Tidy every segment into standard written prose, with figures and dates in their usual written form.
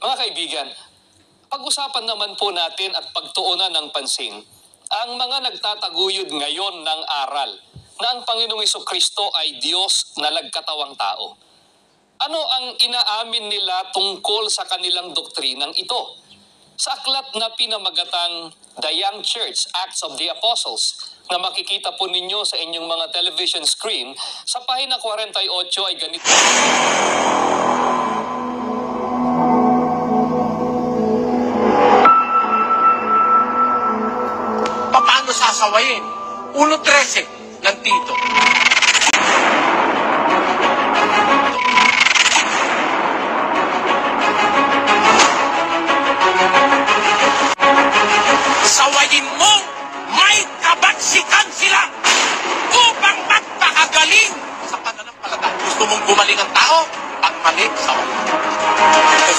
Mga kaibigan, pag-usapan naman po natin at pagtuunan ng pansin ang mga nagtataguyod ngayon ng aral na ang Panginoong Hesukristo ay Diyos na nagkatawang tao. Ano ang inaamin nila tungkol sa kanilang doktrinang ito? Sa aklat na pinamagatang The Young Church, Acts of the Apostles, na makikita po ninyo sa inyong mga television screen, sa pahina 48 ay ganito. Paano sasawayin? 1.13 ng Tito. Sawayin mo, may kabaksikan sila upang magpakagaling sa pananampalataya. Gusto mong gumaling ang tao? Pag mali, sawayin.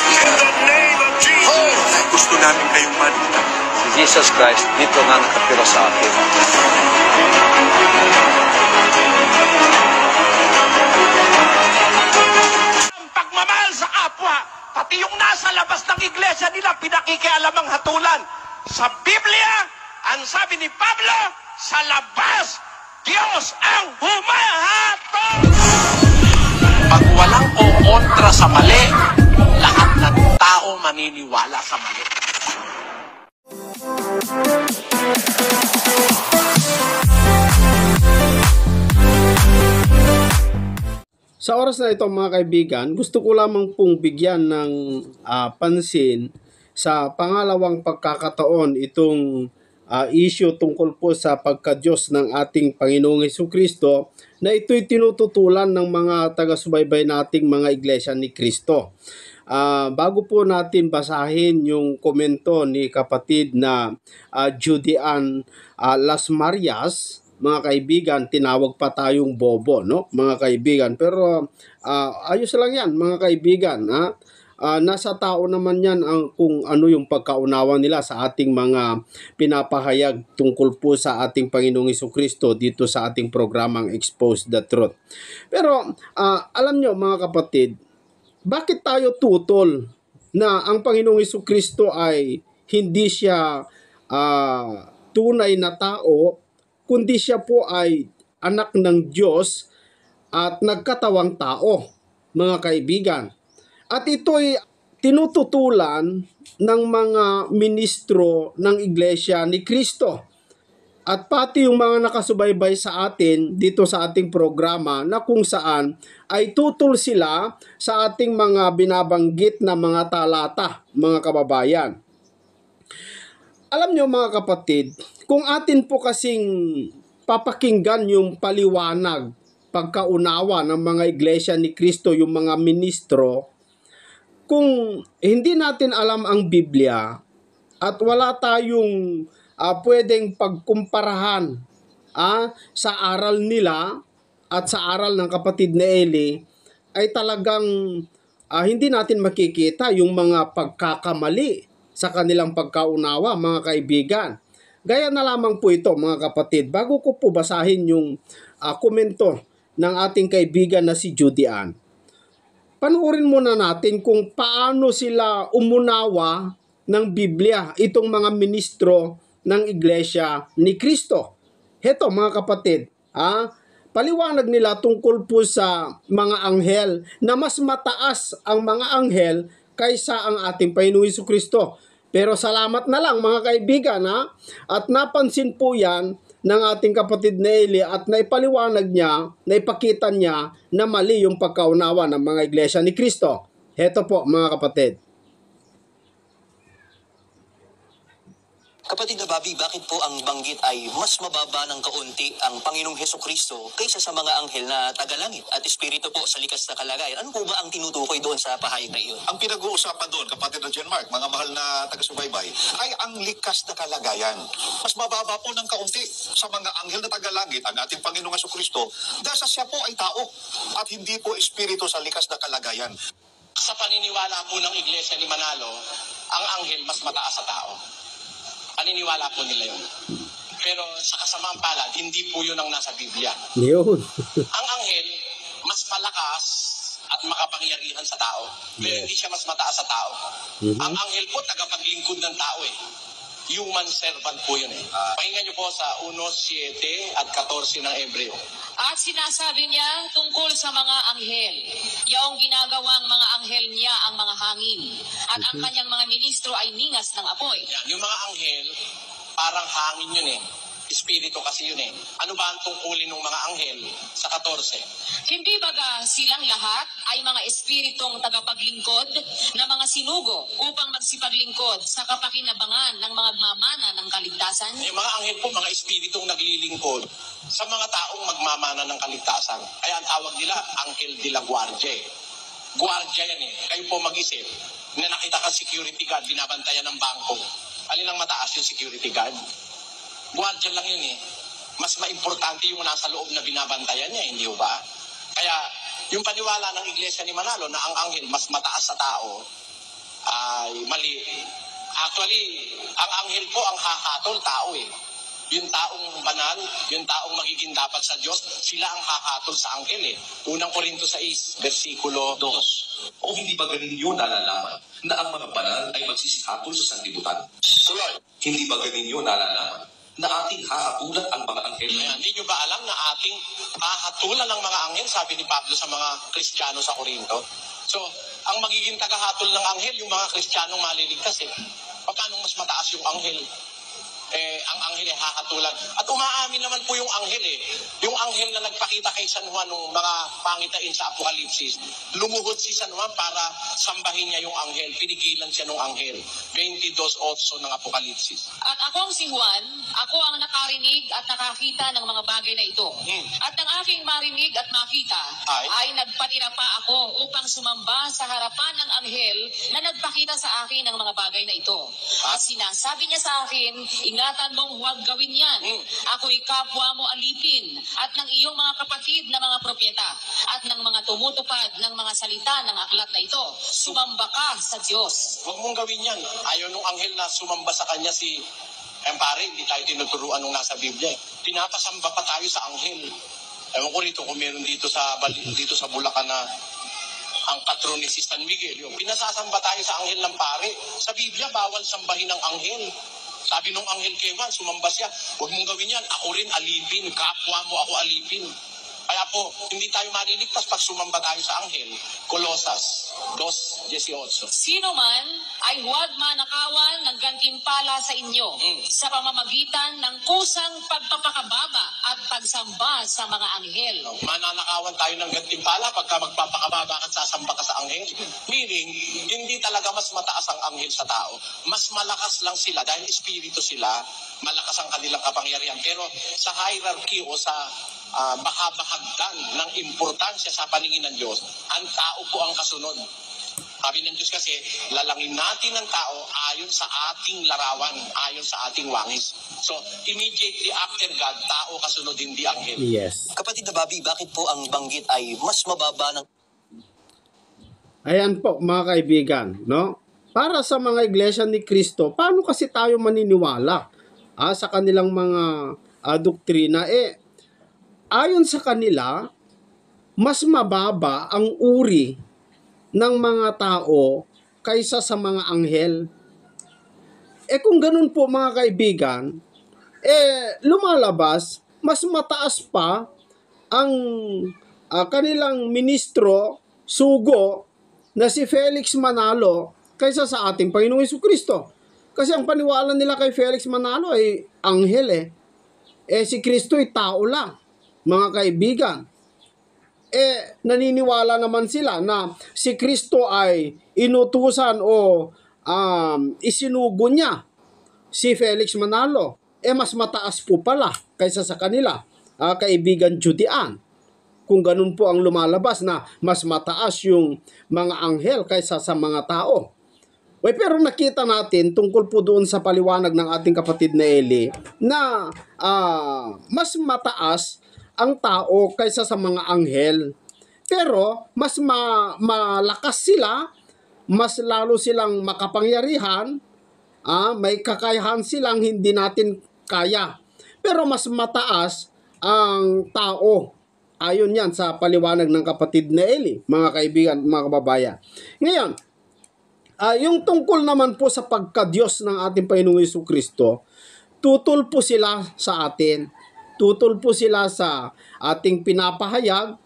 In the name of Jesus. Gusto namin kayong manita. Si Jesus Christ dito nga nakatira sa akin. Ang pagmamahal sa kapwa, pati yung nasa labas ng iglesia nila, pinakikialam ang hatulan. Sa Biblia, ang sabi ni Pablo, sa labas, Diyos ang humahatol. Pag walang o kontra sa mali, lahat ng tao maniniwala sa mali. Sa oras na ito mga kaibigan, gusto ko lamang pong bigyan ng pansin sa pangalawang pagkakataon itong issue tungkol po sa pagka-Diyos ng ating Panginoong Hesukristo na ito'y tinututulan ng mga taga-subaybay nating mga iglesia ni Kristo. Bago po natin basahin yung komento ni kapatid na Judy Ann Las Marias, mga kaibigan, tinawag pa tayong bobo, no? Mga kaibigan, pero ayos lang yan, mga kaibigan, ha? Nasa tao naman yan kung ano yung pagkaunawa nila sa ating mga pinapahayag tungkol po sa ating Panginoong Hesukristo dito sa ating programang Expose the Truth. Pero alam nyo mga kapatid, bakit tayo tutol na ang Panginoong Hesukristo ay hindi siya tunay na tao, kundi siya po ay anak ng Diyos at nagkatawang tao, mga kaibigan. At ito'y tinututulan ng mga ministro ng Iglesia ni Kristo. At pati yung mga nakasubaybay sa atin dito sa ating programa na kung saan ay tutol sila sa ating mga binabanggit na mga talata, mga kababayan. Alam nyo mga kapatid, kung atin po kasing papakinggan yung paliwanag, pagkaunawa ng mga iglesia ni Kristo, yung mga ministro, kung hindi natin alam ang Biblia at wala tayong pwedeng pagkumparahan sa aral nila at sa aral ng kapatid na Eli, ay talagang hindi natin makikita yung mga pagkakamali sa kanilang pagkaunawa, mga kaibigan. Gaya na lamang po ito mga kapatid, bago ko po basahin yung komento ng ating kaibigan na si Judy Ann. Panuorin muna natin kung paano sila umunawa ng Biblia, itong mga ministro ng Iglesia ni Kristo. Heto mga kapatid, paliwanag nila tungkol po sa mga anghel na mas mataas ang mga anghel kaysa ang ating Panginoong Hesukristo. Pero salamat na lang mga kaibigan, at napansin po yan ng ating kapatid na Eli at naipaliwanag niya, naipakita niya na mali yung pagkaunawa ng mga iglesia ni Kristo. Heto po mga kapatid. Kapatid na Bobby, bakit po ang banggit ay mas mababa ng kaunti ang Panginoong Hesukristo kaysa sa mga anghel na tagalangit at espiritu po sa likas na kalagayan? Ano po ba ang tinutukoy doon sa pahayag na iyon? Ang pinag-uusapan doon, kapatid na John Mark, mga mahal na taga-subaybay, ay ang likas na kalagayan. Mas mababa po ng kaunti sa mga anghel na tagalangit ang ating Panginoong Hesukristo dahil sa siya po ay tao at hindi po espiritu sa likas na kalagayan. Sa paniniwala po ng iglesia ni Manalo, ang anghel mas mataas sa tao. Paniniwala po nila yun. Pero sa kasamaang palad, hindi po yun ang nasa Biblia. Yun. Ang anghel, mas malakas at at makapangyarihan sa tao. Pero hindi siya mas mataas sa tao. Ang anghel po, tagapaglingkod ng tao eh. Human servant po yun eh. Pakinggan niyo po sa 1:7 at 14 ng Hebreo. At sinasabi niya tungkol sa mga anghel. Yaong ginagawang mga anghel niya ang mga hangin. At ang kanyang mga ministro ay ningas ng apoy. Yan, yung mga anghel, parang hangin yun eh. Espiritu kasi yun eh. Ano ba ang tungkulin ng mga anghel sa 14? Hindi baga silang lahat ay mga espiritong tagapaglingkod na mga sinugo upang magsipaglingkod sa kapakinabangan ng mga mamana ng kaligtasan? Yung mga anghel po, mga espiritong naglilingkod sa mga taong magmamana ng kaligtasan. Kaya ang tawag nila, anghel de la guardia. Guardia yan eh. Kayo po mag-isip na nakita ka security guard, binabantayan ng bangko. Alin ang mataas yung security guard? Guardia lang yun eh. Mas maimportante yung nasa loob na binabantayan niya, hindi ba? Kaya yung paniwala ng Iglesia ni Manalo na ang anghel mas mataas sa tao ay mali. Actually, ang anghel po ang hahatol tao eh. Yung taong banal, yung taong magiging dapat sa Diyos, sila ang hahatol sa anghel eh. Unang Korinto 6, versikulo 2. O hindi ba ganin yun nalalaman na ang mga banal ay magsisihatol sa sanlibutan? Tuloy. Hindi ba ganin yun nalalaman na ating hahatulan ang mga anghel? Ayan, hindi nyo ba alam na ating hahatulan ng mga anghel, sabi ni Pablo sa mga Kristiyano sa Korinto? So, ang magiging tagahatol ng anghel, yung mga Kristiyanong maliligtas eh. Paano mas mataas yung anghel? Ang anghel ay hahatulan. At umaamin naman po yung anghel eh. Yung anghel na nagpakita kay San Juan nung mga pangitain sa Apokalipsis, lumuhod si San Juan para sambahin niya yung anghel. Pinigilan siya ng anghel. 22:8 ng Apokalipsis. At akong si Juan, ako ang nakarinig at nakakita ng mga bagay na ito. At ng aking marinig at makita, ay nagpatira pa ako upang sumamba sa harapan ng anghel na nagpakita sa akin ng mga bagay na ito. At sinasabi niya sa akin, ingatan mong huwag gawin yan. Ako'y kapwa mo alipin at ng iyong mga kapatid na mga propyeta at ng mga tumutupad ng mga salita ng aklat na ito. Sumamba ka sa Diyos. Huwag mong gawin yan. Ayaw nung anghel na sumamba sa kanya si pare, hindi tayo tinuturuan nung nasa Biblia. Pinapasamba pa tayo sa anghel. Ewan ko rito kung meron dito sa Bulacan na ang patron ni si San Miguel. Yung pinasasamba tayo sa anghel ng pare. Sa Biblia, bawal sambahin ng anghel. Sabi nung anghel kay Juan, sumamba siya, huwag mong gawin yan, ako rin alipin, kapwa mo ako alipin. Kaya po, hindi tayo maliligtas pag sumamba tayo sa anghel. Kolosas 2:18. Sino man ay huwag manakawan ng gantimpala sa inyo sa pamamagitan ng kusang pagpapakababa at pagsamba sa mga anghel. Mananakawan tayo ng gantimpala pagka magpapakababa at sasamba ka sa anghel. Meaning, hindi talaga mas mataas ang anghel sa tao. Mas malakas lang sila dahil espiritu sila, malakas ang kanilang kapangyarihan. Pero sa hierarchy o sa bahagdan ng importansya sa paningin ng Diyos, ang tao po ang kasunod. Sabi ng Diyos kasi, lalangin natin ang tao ayon sa ating larawan, ayon sa ating wangis. So, immediately after God, tao kasunod, hindi anghel. Yes. Kapatid na Bobby, bakit po ang banggit ay mas mababa ng Ayan po mga kaibigan, no? Para sa mga iglesia ni Kristo, paano kasi tayo maniniwala sa kanilang mga doktrina? Ayon sa kanila, mas mababa ang uri ng mga tao kaysa sa mga anghel. Kung ganun po mga kaibigan, lumalabas, mas mataas pa ang kanilang ministro, sugo, na si Felix Manalo kaysa sa ating Panginoong Jesucristo. Kasi ang paniwala nila kay Felix Manalo ay anghel si Kristo ay tao lang, mga kaibigan. Naniniwala naman sila na si Kristo ay inutusan o isinugo niya si Felix Manalo. Mas mataas po pala kaysa sa kanila, kaibigan Judean. Kung ganun po ang lumalabas na mas mataas yung mga anghel kaysa sa mga tao. Pero nakita natin tungkol po doon sa paliwanag ng ating kapatid na Eli na mas mataas ang tao kaysa sa mga anghel. Pero mas malakas sila, mas lalo silang makapangyarihan, may kakayahan silang hindi natin kaya. Pero mas mataas ang tao Ayon yan sa paliwanag ng kapatid na Eli, mga kaibigan, mga kababayan. Ngayon, yung tungkol naman po sa pagka-Diyos ng ating Panginoong Jesucristo, tutol po sila sa atin. Tutol po sila sa ating pinapahayag,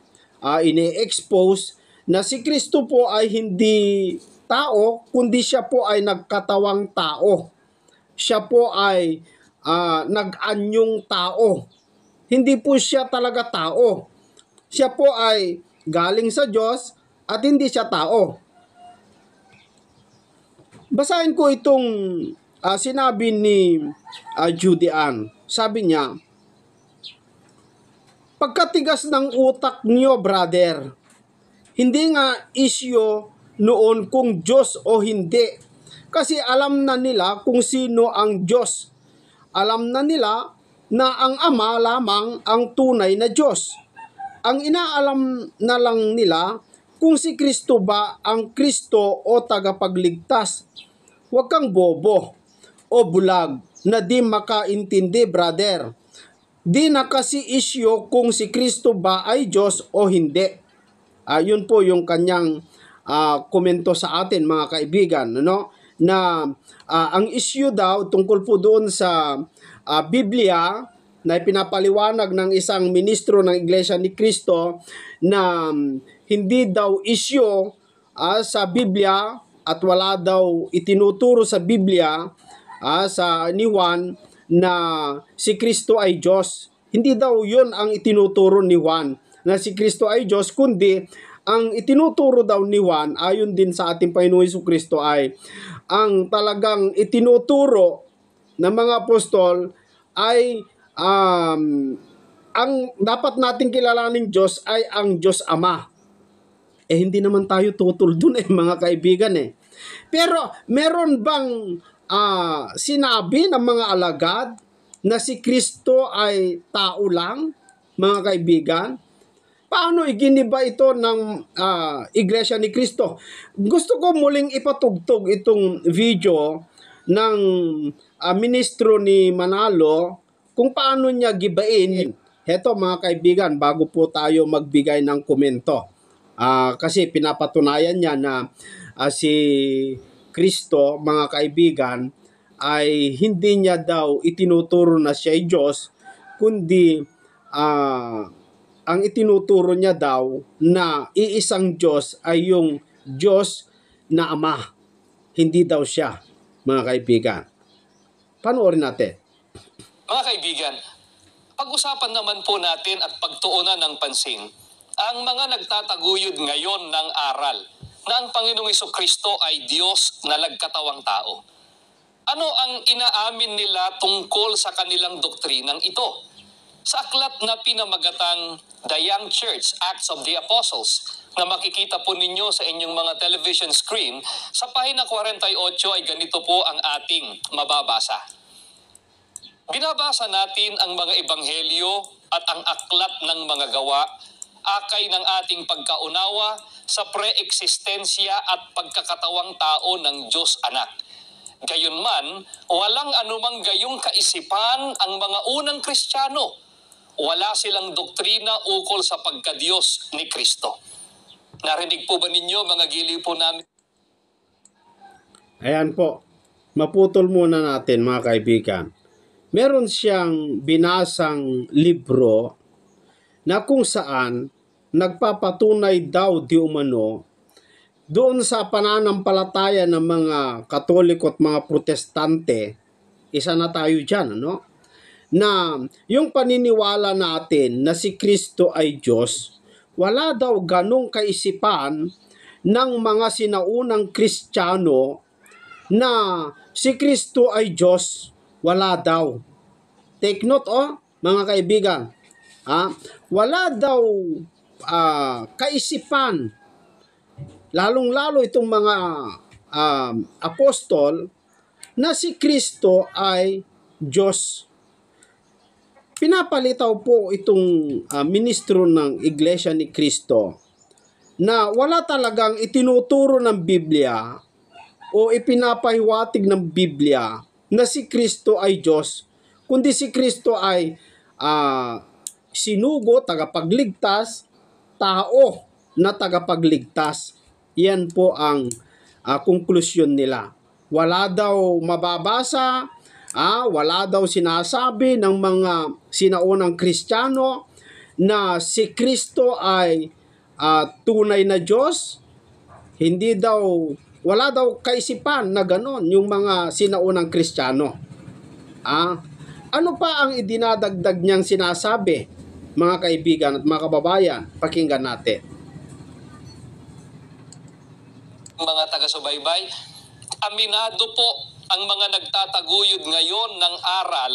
ini-expose na si Kristo po ay hindi tao, kundi siya po ay nagkatawang tao. Siya po ay nag-anyong tao. Hindi po siya talaga tao. Siya po ay galing sa Diyos at hindi siya tao. Basahin ko itong sinabi ni Judy Ann. Sabi niya, pagkatigas ng utak niyo, brother, hindi nga isyo noon kung Diyos o hindi. Kasi alam na nila kung sino ang Diyos. Alam na nila na ang Ama lamang ang tunay na Diyos. Ang inaalam na lang nila kung si Kristo ba ang Kristo o tagapagligtas. Huwag kang bobo o bulag na di makaintindi, brother. Di na kasi isyo kung si Kristo ba ay Diyos o hindi. Yun po yung kanyang komento sa atin, mga kaibigan, no? Na ang issue daw tungkol po doon sa Biblia na pinapaliwanag ng isang ministro ng Iglesia ni Cristo na hindi daw issue sa Biblia at wala daw itinuturo sa Biblia sa ni Juan na si Kristo ay Diyos. Hindi daw yun ang itinuturo ni Juan na si Kristo ay Diyos, kundi ang itinuturo daw ni Juan ayon din sa ating Panginoong Jesucristo ay ang talagang itinuturo ng mga apostol ay ang dapat nating kilalaning Diyos ay ang Diyos Ama. Hindi naman tayo tutol dun mga kaibigan Pero meron bang sinabi ng mga alagad na si Kristo ay tao lang, mga kaibigan? Paano iginiba ito ng Iglesia ni Cristo? Gusto ko muling ipatugtog itong video ng ministro ni Manalo kung paano niya gibain. Heto mga kaibigan, bago po tayo magbigay ng komento. Kasi pinapatunayan niya na si Kristo, mga kaibigan, ay hindi niya daw itinuturo na siya ay Diyos, kundi ang itinuturo niya daw na iisang Diyos ay yung Diyos na Ama. Hindi daw siya, mga kaibigan. Panoorin natin. Mga kaibigan, pag-usapan naman po natin at pagtuunan ng pansin ang mga nagtataguyod ngayon ng aral na ang Panginoong Jesucristo ay Diyos na nagkatawang tao. Ano ang inaamin nila tungkol sa kanilang doktrinang ito? Sa aklat na pinamagatang The Young Church, Acts of the Apostles, na makikita po ninyo sa inyong mga television screen, sa pahina 48 ay ganito po ang ating mababasa. Binabasa natin ang mga ebanghelyo at ang aklat ng mga gawa, akay ng ating pagkaunawa sa pre-eksistensya at pagkakatawang tao ng Diyos Anak. Gayunman, walang anumang gayong kaisipan ang mga unang Kristiyano. Wala silang doktrina ukol sa pagka-Diyos ni Kristo. Narinig po ba ninyo, mga giliw po namin? Ayan po, maputol muna natin mga kaibigan. Meron siyang binasang libro na kung saan nagpapatunay daw di umano doon sa pananampalataya ng mga Katoliko at mga Protestante, isa na tayo dyan, na yung paniniwala natin na si Kristo ay Diyos, wala daw ganong kaisipan ng mga sinaunang Kristiyano na si Kristo ay Diyos. Wala daw. Take note mga kaibigan. Wala daw kaisipan, lalong-lalo itong mga apostol, na si Kristo ay Diyos. Pinapalitaw po itong ministro ng Iglesia ni Cristo na wala talagang itinuturo ng Biblia o ipinapahiwatig ng Biblia na si Kristo ay Diyos, kundi si Kristo ay sinugo, tagapagligtas, tao na tagapagligtas. Yan po ang konklusyon nila. Wala daw mababasa, wala daw sinasabi ng mga sinaunang Kristiyano na si Kristo ay tunay na Diyos. Hindi daw, wala daw kaisipan na ganon yung mga sinaunang Kristiyano. Ano pa ang idinadagdag niyang sinasabi, mga kaibigan at mga kababayan? Pakinggan natin. Mga taga-subaybay, aminado po ang mga nagtataguyod ngayon ng aral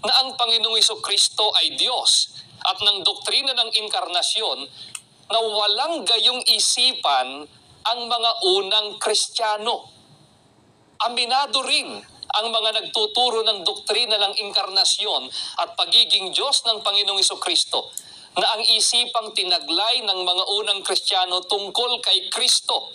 na ang Panginoong Jesucristo ay Diyos at ng doktrina ng inkarnasyon na walang gayong isipan ang mga unang Kristiyano. Aminado rin ang mga nagtuturo ng doktrina ng inkarnasyon at pagiging Diyos ng Panginoong Jesucristo na ang isipang tinaglay ng mga unang Kristiyano tungkol kay Kristo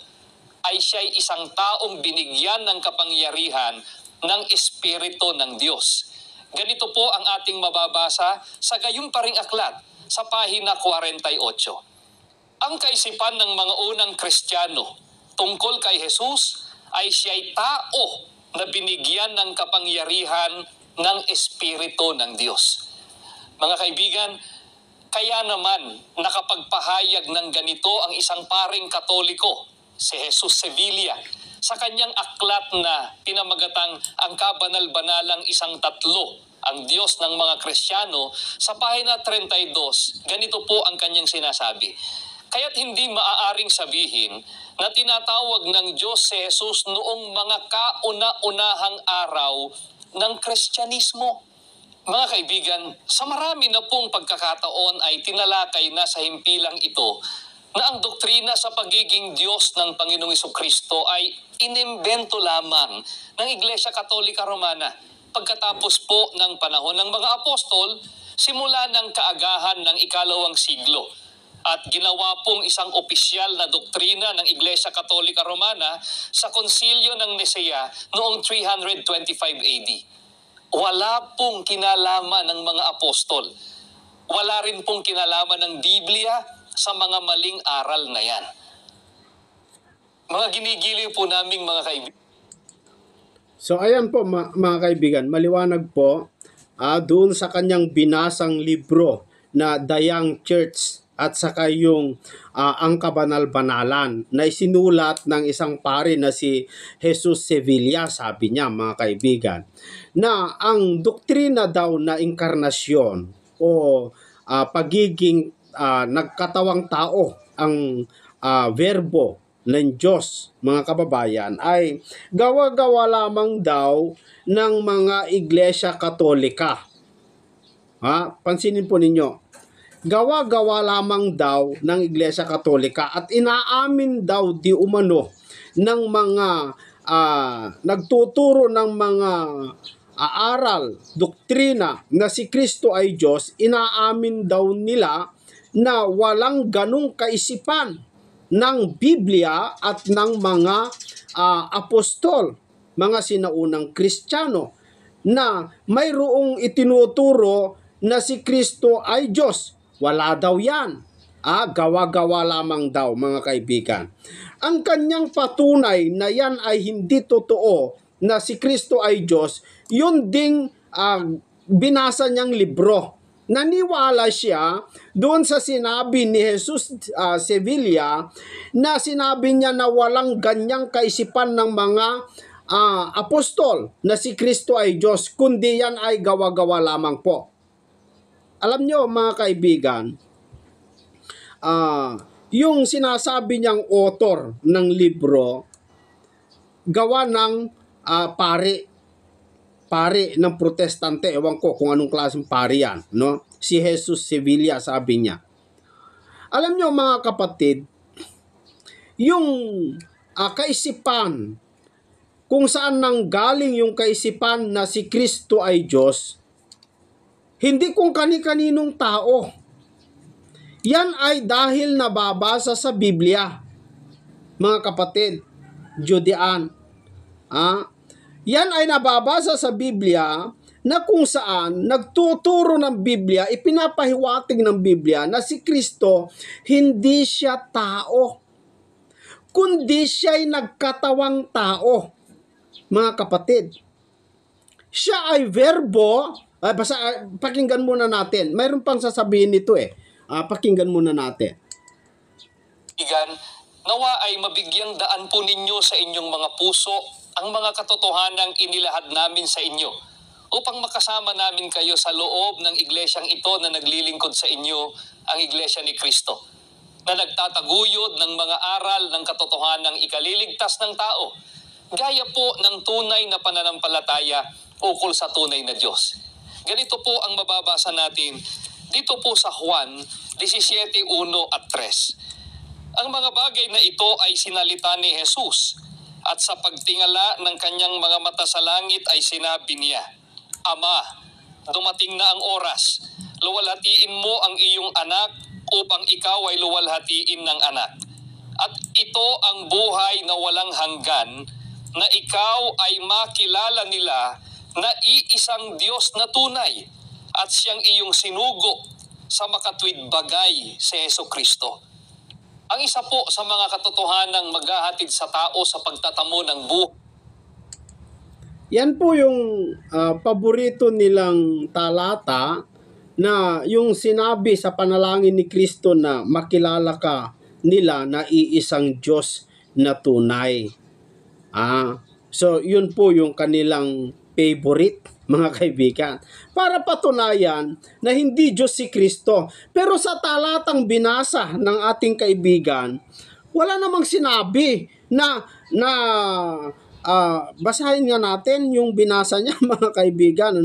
ay siya'y isang taong binigyan ng kapangyarihan ng Espiritu ng Diyos. Ganito po ang ating mababasa sa gayong paring aklat sa pahina 48. Ang kaisipan ng mga unang Kristiyano tungkol kay Jesus ay siya'y tao na binigyan ng kapangyarihan ng Espiritu ng Diyos. Mga kaibigan, kaya naman nakapagpahayag ng ganito ang isang paring Katoliko, si Jesus Sevilla, sa kanyang aklat na pinamagatang Ang Kabanal-Banalang Isang Tatlo, ang Diyos ng mga Kristiyano, sa pahina 32, ganito po ang kanyang sinasabi. Kaya't hindi maaaring sabihin na tinatawag ng Diyos si Jesus noong mga kauna-unahang araw ng Kristyanismo. Mga kaibigan, sa marami na pong pagkakataon ay tinalakay na sa himpilang ito na ang doktrina sa pagiging Diyos ng Panginoong Jesucristo ay inimbento lamang ng Iglesia Katolika Romana pagkatapos po ng panahon ng mga apostol simula ng kaagahan ng ika-2 siglo. At ginawa pong isang opisyal na doktrina ng Iglesia Katolika Romana sa Konsilyo ng Nicea noong 325 AD. Wala pong kinalaman ng mga apostol. Wala rin pong kinalaman ng Biblia sa mga maling aral na yan. Mga ginigiliw po naming mga kaibigan. So ayan po mga kaibigan, maliwanag po doon sa kanyang binasang libro na The Young Church at saka yung Ang Kabanal-Banalan na isinulat ng isang pari na si Jesus Sevilla. Sabi niya mga kaibigan na ang doktrina daw na inkarnasyon o pagiging nagkatawang tao, ang verbo ng Diyos, mga kababayan, ay gawa-gawa lamang daw ng mga Iglesia Katolika. Pansinin po ninyo, gawa-gawa lamang daw ng Iglesia Katolika at inaamin daw di umano ng mga nagtuturo ng mga aral, doktrina na si Kristo ay Diyos, inaamin daw nila na walang ganong kaisipan ng Biblia at ng mga apostol, mga sinaunang Kristiyano, na mayroong itinuturo na si Kristo ay Diyos. Wala daw yan. Gawa-gawa lamang daw, mga kaibigan. Ang kanyang patunay na yan ay hindi totoo na si Kristo ay Diyos, yun ding binasa niyang libro. Naniwala siya doon sa sinabi ni Jesus Sevilla na sinabi niya na walang ganyang kaisipan ng mga apostol na si Kristo ay Diyos, kundi yan ay gawa-gawa lamang po. Alam niyo mga kaibigan, yung sinasabi niyang author ng libro, gawa ng pari ng protestante, ewan ko kung anong klaseng pari yan, no? Si Jesus Sevilla, sabi niya. Alam niyo mga kapatid, yung kaisipan, kung saan nanggaling yung kaisipan na si Kristo ay Diyos, hindi kung kani-kaninong tao. Yan ay dahil nababasa sa Biblia, mga kapatid, Judean. Yan ay nababasa sa Biblia na kung saan nagtuturo ng Biblia, ipinapahiwatig ng Biblia na si Kristo hindi siya tao, kundi siya'y nagkatawang tao, mga kapatid. Siya ay verbo, pakinggan muna natin. Mayroon pang sasabihin nito pakinggan muna natin. Kaibigan, nawa ay mabigyang daan po ninyo sa inyong mga puso ang mga katotohanang inilahad namin sa inyo upang makasama namin kayo sa loob ng iglesyang ito na naglilingkod sa inyo, ang Iglesia ni Cristo, na nagtataguyod ng mga aral ng katotohanang ikaliligtas ng tao, gaya po ng tunay na pananampalataya ukol sa tunay na Diyos. Ganito po ang mababasa natin dito po sa Juan 17:1 at 3. Ang mga bagay na ito ay sinalita ni Jesus, at sa pagtingala ng kanyang mga mata sa langit ay sinabi niya, Ama, dumating na ang oras. Luwalhatiin mo ang iyong anak upang ikaw ay luwalhatiin ng anak. At ito ang buhay na walang hanggan, na ikaw ay makilala nila na iisang Diyos na tunay at siyang iyong sinugo sa makatwid bagay si Jesucristo. Ang isa po sa mga katotohanang maghahatid sa tao sa pagtatamo ng buhay. Yan po yung paborito nilang talata na yung sinabi sa panalangin ni Kristo na makilala ka nila na iisang Diyos na tunay. So yun po yung kanilang favorite, mga kaibigan, para patunayan na hindi Diyos si Kristo. Pero sa talatang binasa ng ating kaibigan, wala namang sinabi na basahin nga natin yung binasa niya, mga kaibigan,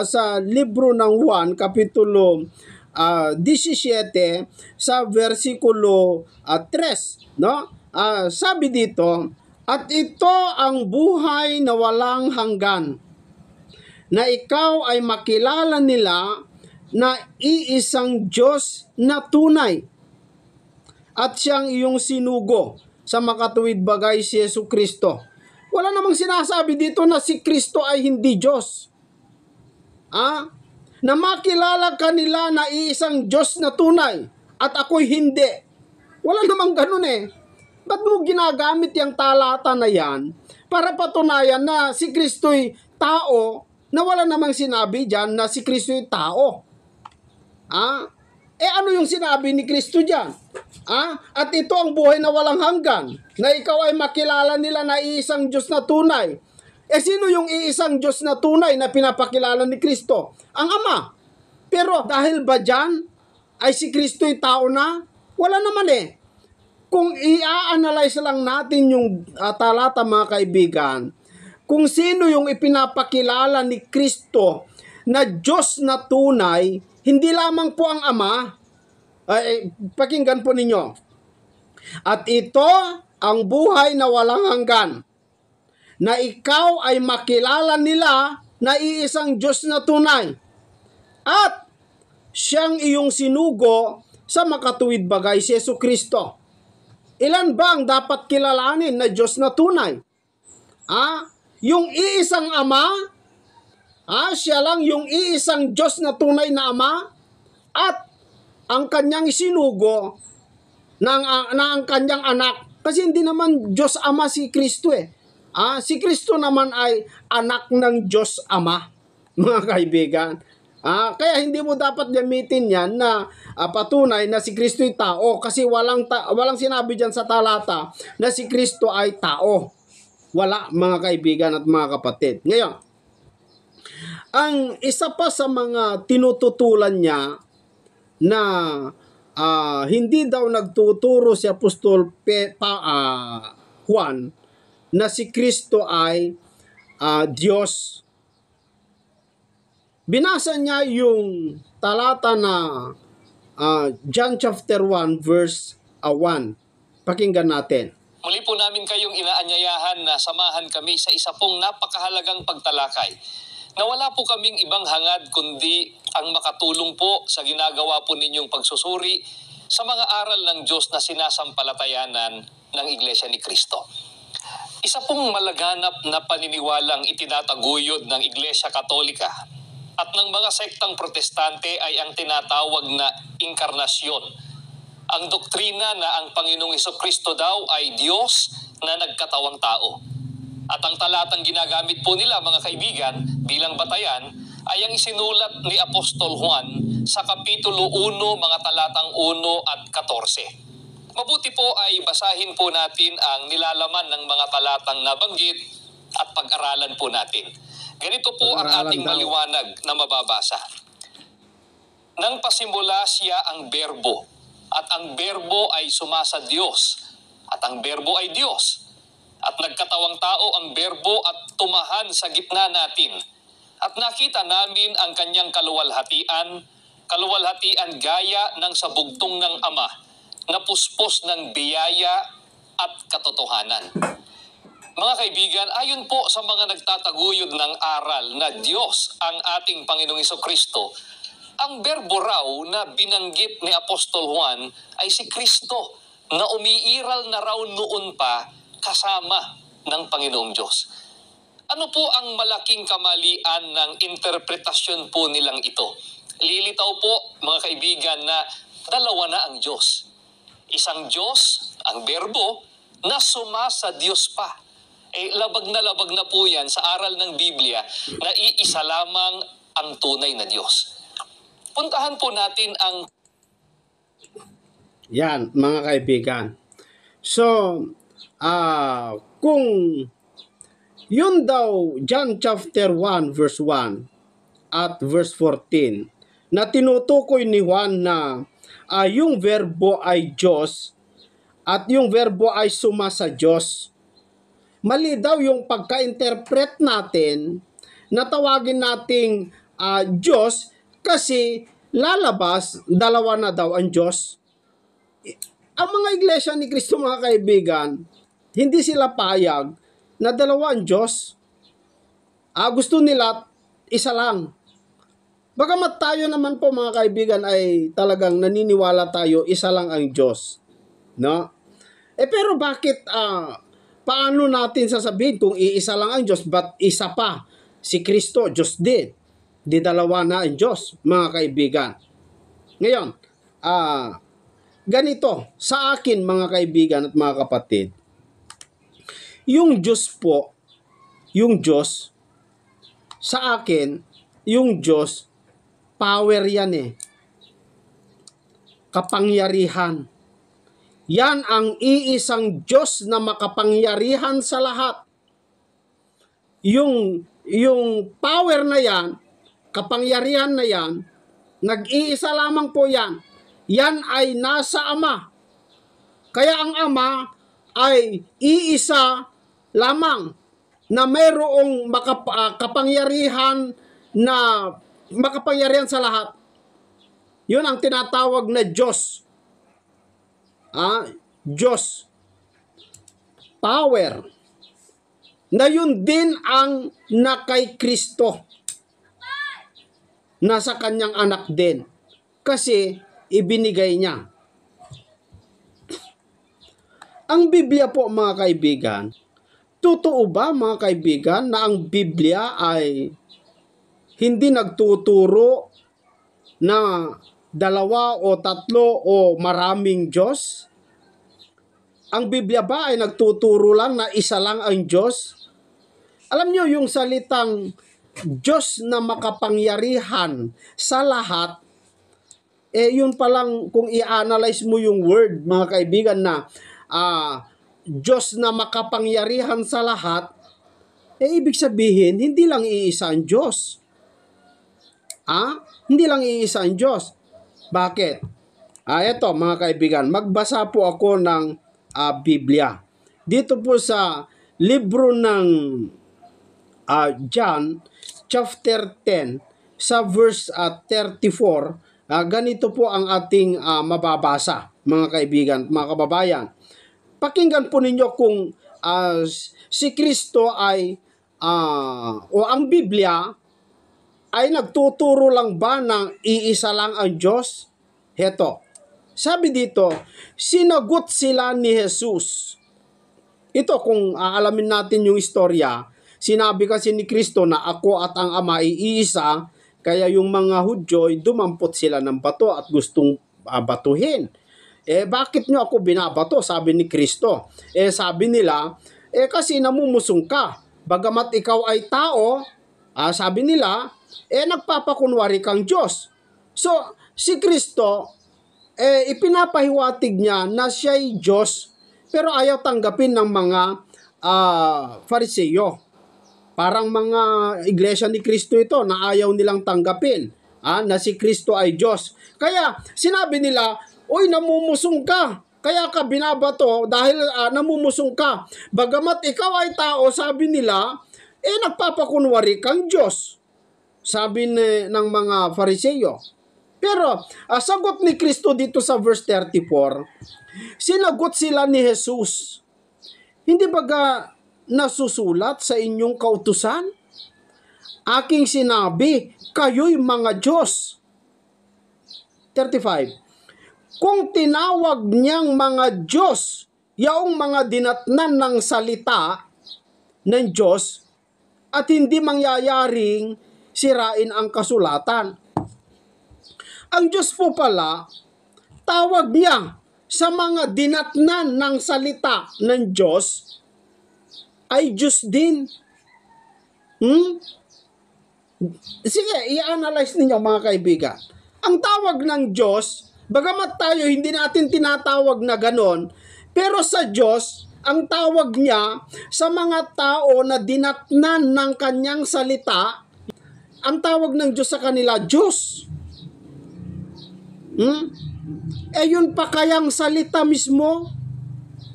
sa libro ng Juan, kapitulo 17, sa versikulo 3, sabi dito, at ito ang buhay na walang hanggan, na ikaw ay makilala nila na iisang Diyos na tunay, at siyang iyong sinugo sa makatuwid bagay si Jesucristo. Wala namang sinasabi dito na si Kristo ay hindi Diyos. Na makilala kanila na iisang Diyos na tunay at ako'y hindi. Wala namang ganun Ba't mo ginagamit yung talata na yan para patunayan na si Kristo'y tao, na wala namang sinabi dyan na si Kristo'y tao? Ano yung sinabi ni Kristo dyan? At ito ang buhay na walang hanggan, na ikaw ay makilala nila na iisang Diyos na tunay. Sino yung iisang Diyos na tunay na pinapakilala ni Kristo? Ang Ama. Pero dahil ba dyan ay si Kristo'y tao na? Wala naman Kung i-analyze lang natin yung talata, mga kaibigan, kung sino yung ipinapakilala ni Kristo na Diyos na tunay, hindi lamang po ang Ama. Pakinggan po ninyo. At ito ang buhay na walang hanggan, na ikaw ay makilala nila na iisang Diyos na tunay, at siyang iyong sinugo sa makatuwid bagay si Jesucristo. Ilan ba ang dapat kilalanin na Diyos na tunay? Yung iisang Ama, siya lang yung iisang Diyos na tunay na Ama, at ang kanyang sinugo na ang kanyang anak. Kasi hindi naman Diyos Ama si Kristo si Kristo naman ay anak ng Diyos Ama, mga kaibigan. Kaya hindi mo dapat gamitin yan na patunay na si Kristo'y tao, kasi walang sinabi dyan sa talata na si Kristo ay tao. Wala, mga kaibigan at mga kapatid. Ngayon, ang isa pa sa mga tinututulan niya na hindi daw nagtuturo si Apostol Juan na si Kristo ay Diyos. Binasa niya yung talata na John chapter 1 verse 1. Pakinggan natin. Muli po namin kayong inaanyayahan na samahan kami sa isa pong napakahalagang pagtalakay, na wala po kaming ibang hangad kundi ang makatulong po sa ginagawa po ninyong pagsusuri sa mga aral ng Diyos na sinasampalatayanan ng Iglesia ni Cristo. Isa pong malaganap na paniniwalang itinataguyod ng Iglesia Katolika at ng mga sektang protestante ay ang tinatawag na inkarnasyon. Ang doktrina na ang Panginoong Hesukristo daw ay Diyos na nagkatawang tao. At ang talatang ginagamit po nila, mga kaibigan, bilang batayan, ay ang isinulat ni Apostol Juan sa Kapitulo 1, mga talatang 1 at 14. Mabuti po ay basahin po natin ang nilalaman ng mga talatang nabanggit at pag-aralan po natin. Ganito po ang ating maliwanag na mababasa. Nang pasimula siya ang berbo, at ang berbo ay sumasa Diyos, at ang berbo ay Diyos. At nagkatawang tao ang berbo at tumahan sa gitna natin. At nakita namin ang kanyang kaluwalhatian gaya ng sabugtong ng Ama, na puspos ng biyaya at katotohanan. Mga kaibigan, ayon po sa mga nagtataguyod ng aral na Diyos ang ating Panginoong Hesukristo, ang berbo raw na binanggit ni Apostol Juan ay si Kristo na umiiral na raw noon pa kasama ng Panginoong Diyos. Ano po ang malaking kamalian ng interpretasyon po nilang ito? Lilitaw po, mga kaibigan, na dalawa na ang Diyos. Isang Diyos, ang berbo, na sumasa Diyos pa. Labag na po yan sa aral ng Biblia na iisa lamang ang tunay na Diyos. Puntahan po natin ang... Yan, mga kaibigan. So, kung yun daw, John chapter 1, verse 1 at verse 14, na tinutukoy ni Juan na yung verbo ay Diyos at yung verbo ay sumasa Diyos. Mali daw yung pagka-interpret natin na tawagin nating Diyos kasi lalabas, dalawa na daw ang Diyos. Ang mga iglesia ni Kristo, mga kaibigan, hindi sila payag na dalawa ang Diyos. Gusto nila isa lang. Bagamat tayo naman po, mga kaibigan, ay talagang naniniwala tayo isa lang ang Diyos, no? Pero bakit paano natin sasabihin kung iisa lang ang Diyos, but isa pa si Kristo, Diyos din? Di dalawa na ang Diyos, mga kaibigan. Ngayon, ganito sa akin, mga kaibigan at mga kapatid, yung Diyos po, yung Diyos sa akin, yung Diyos power yan kapangyarihan. Yan ang iisang Diyos na makapangyarihan sa lahat. Yung power na yan, kapangyarihan na yan, nag-iisa lamang po yan. Yan ay nasa Ama. Kaya ang Ama ay iisa lamang na mayroong kapangyarihan na makapangyarihan sa lahat. Yun ang tinatawag na Diyos. Diyos. Power. Na yun din ang na kay Kristo. Nasa kanyang anak din. Kasi ibinigay niya. Ang Biblia po, mga kaibigan, totoo ba, mga kaibigan, na ang Biblia ay hindi nagtuturo na dalawa o tatlo o maraming Diyos? Ang Biblia ba ay nagtuturo lang na isa lang ang Diyos? Alam nyo, yung salitang Diyos na makapangyarihan sa lahat, yun palang kung i-analyze mo yung word, mga kaibigan, na Diyos na makapangyarihan sa lahat, ibig sabihin, hindi lang iisa ang Diyos. Hindi lang iisa ang Diyos. Bakit? Ito, mga kaibigan, magbasa po ako ng Biblia. Dito po sa libro ng John, chapter 10, sa verse 34, ganito po ang ating mababasa, mga kaibigan, mga kababayan. Pakinggan po ninyo kung si Kristo ay, o ang Biblia, ay nagtuturo lang ba ng iisa lang ang Diyos? Heto, sabi dito, sinagot sila ni Jesus. Ito, kung aalamin natin yung istorya, sinabi kasi ni Kristo na ako at ang Ama ay iisa, kaya yung mga Hudyo, dumampot sila ng bato at gustong batuhin. Bakit nyo ako binabato? Sabi ni Kristo. Sabi nila, kasi namumusong ka. Bagamat ikaw ay tao, sabi nila, nagpapakunwari kang Diyos. So, si Kristo, ipinapahiwatig niya na siya'y Diyos, pero ayaw tanggapin ng mga Fariseo. Parang mga iglesia ni Kristo ito na ayaw nilang tanggapin na si Kristo ay Diyos. Kaya sinabi nila, "Uy, namumusong ka. Kaya ka binabato dahil namumusong ka. Bagamat ikaw ay tao," sabi nila, nagpapakunwari kang Diyos. Sabi ng mga Fariseo. Pero sagot ni Kristo dito sa verse 34, sinagot sila ni Jesus, "Hindi baga nasusulat sa inyong kautusan? Aking sinabi, kayo'y mga Diyos." 35. Kung tinawag niyang mga Diyos, yaong mga dinatnan ng salita ng Diyos, at hindi mangyayaring sirain ang kasulatan. Ang Diyos po pala, tawag niya sa mga dinatnan ng salita ng Diyos ay Diyos din. Sige, i-analyze ninyo mga kaibigan. Ang tawag ng Diyos, bagamat tayo hindi natin tinatawag na ganon, pero sa Diyos, ang tawag niya sa mga tao na dinatnan ng kanyang salita, ang tawag ng Diyos sa kanila, Diyos. Yun pa kayang salita mismo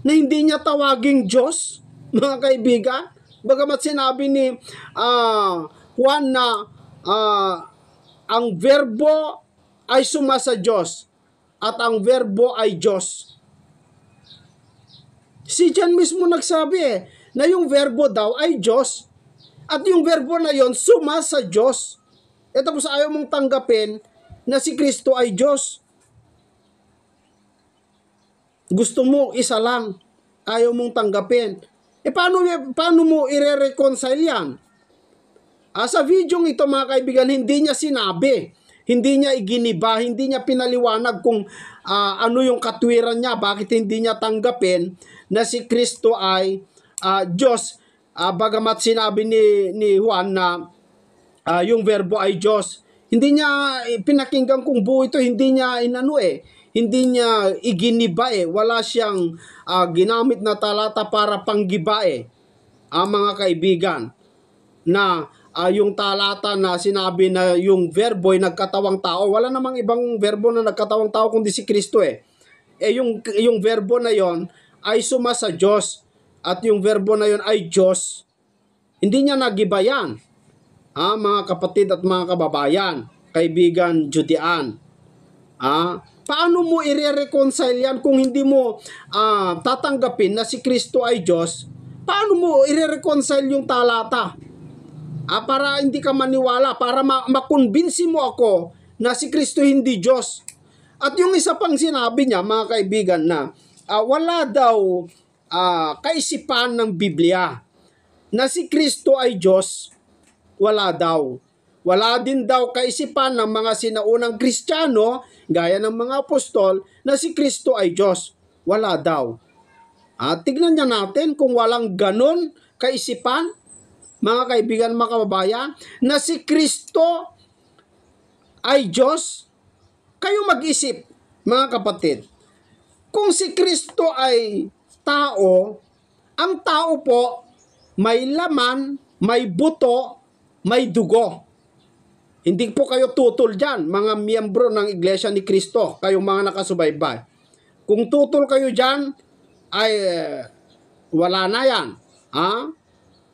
na hindi niya tawaging Diyos, mga kaibigan? Bagamat sinabi ni Juan na ang verbo ay suma sa Diyos at ang verbo ay Diyos. Si John mismo nagsabi na yung verbo daw ay Diyos at yung verbo na yon suma sa Diyos. Tapos ayaw mong tanggapin na si Kristo ay Diyos. Gusto mo isa lang, ayaw mong tanggapin. Paano mo i-reconcile yan? Sa video ito mga kaibigan, hindi niya sinabi, hindi niya iginiba, hindi niya pinaliwanag kung ano yung katwiran niya, bakit hindi niya tanggapin na si Kristo ay Diyos. Bagamat sinabi ni Juan na yung verbo ay Diyos, hindi niya pinakinggan kung buo ito, hindi niya hindi niya iginiba wala siyang ginamit na talata para panggiba mga kaibigan, na yung talata na sinabi na yung verbo ay nagkatawang tao. Wala namang ibang verbo na nagkatawang tao kundi si Kristo yung verbo na yon ay suma sa Diyos at yung verbo na yon ay Diyos. Hindi niya nagiba yan, mga kapatid at mga kababayan, kaibigan Judean. Paano mo i-reconcile yan kung hindi mo tatanggapin na si Kristo ay Diyos? Paano mo i-reconcile yung talata? Para hindi ka maniwala, para makonbinsi mo ako na si Kristo hindi Diyos. At yung isa pang sinabi niya, mga kaibigan, na wala daw kaisipan ng Biblia na si Kristo ay Diyos. Wala daw. Wala din daw kaisipan ng mga sinaunang Kristiyano, gaya ng mga apostol, na si Kristo ay Diyos. Wala daw. Tignan niya natin kung walang ganon kaisipan, mga kaibigan, mga kababayan, na si Kristo ay Diyos. Kayo mag-isip, mga kapatid. Kung si Kristo ay tao, ang tao po may laman, may buto, may dugo. Hindi po kayo tutol dyan, mga miyembro ng Iglesia ni Kristo, kayong mga nakasubaybay. Kung tutol kayo dyan, ay wala na yan.